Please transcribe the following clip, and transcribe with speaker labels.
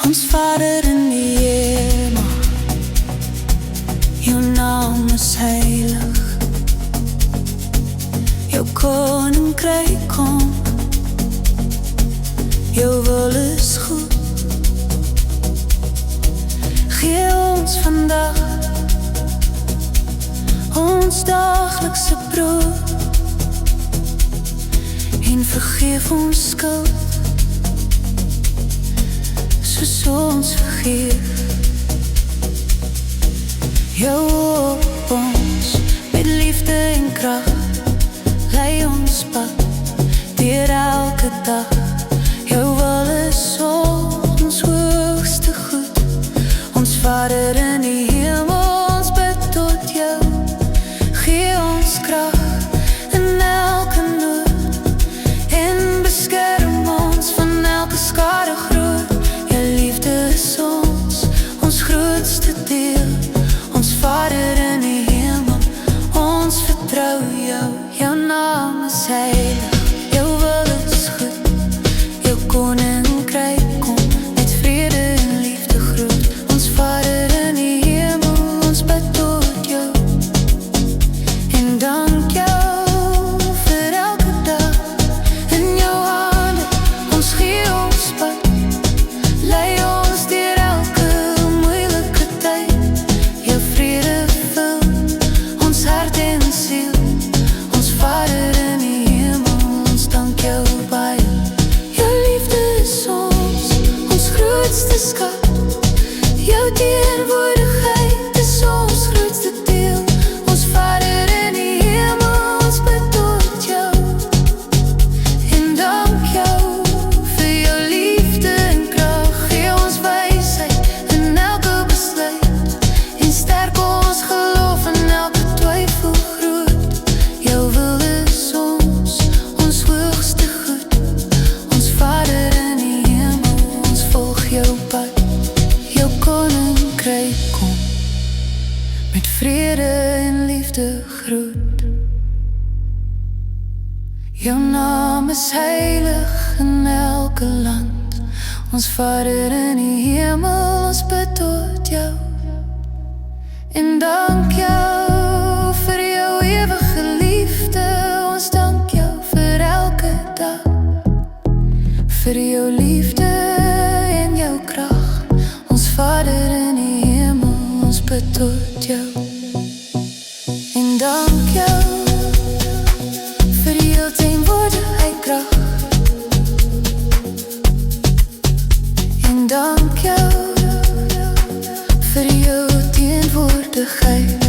Speaker 1: Ons Vader in die hemel, jou naam is heilig. Jou koninkryk kom, jou wil is goed. Gee ons vandag ons daaglikse brood en vergeef ons skuld soos ons vergeef. Jou op ons met liefde en krag, lei ons pad deur elke dag. Jou wil is ons hoogste goed. Ons Vader in die hemel, ons bid tot jou. Gee ons krag in elke nood en beskerm ons van elke skade groot. Jou liefde is ons grootste deel. Ons Vader in die hemel, ons vertrou jou. Jou naam is heilig, jou wil is goed. Jou koninkryk kom, met vrede en liefde groot. Ons Vader in die hemel, ons bid tot jou. En dank jou vir elke dag. In jou hande, ons gee ons pad. Lei ons deur elke moeilike tyd. Jou vrede vul ons hart en siel. Ons Vader in die hemel, ons dank jou baie. Jou liefde is ons grootste skat. Jou teenwoordigheid is ons grootste deel. Ons Vader in die hemel, ons bid tot jou. En dank jou vir jou liefde en krag. Gee ons wysheid in elke besluit en sterk ons geloof in elke twyfel groot. Jou wil is ons hoogste goed. Ons Vader in die hemel, ons volg jou pad. Jou koninkryk kom, met vrede en liefde groot. Jou naam is heilig in elke land. Ons Vader in die hemel, ons bid tot jou. En dank jou vir jou ewige liefde. Ons dank jou vir elke dag. Vir jou liefde en jou krag. Ons Vader in die hemel, ons bid tot jou. En dank jou vir jou teenwoordigheid krag. En dank jou vir jou teenwoordigheid.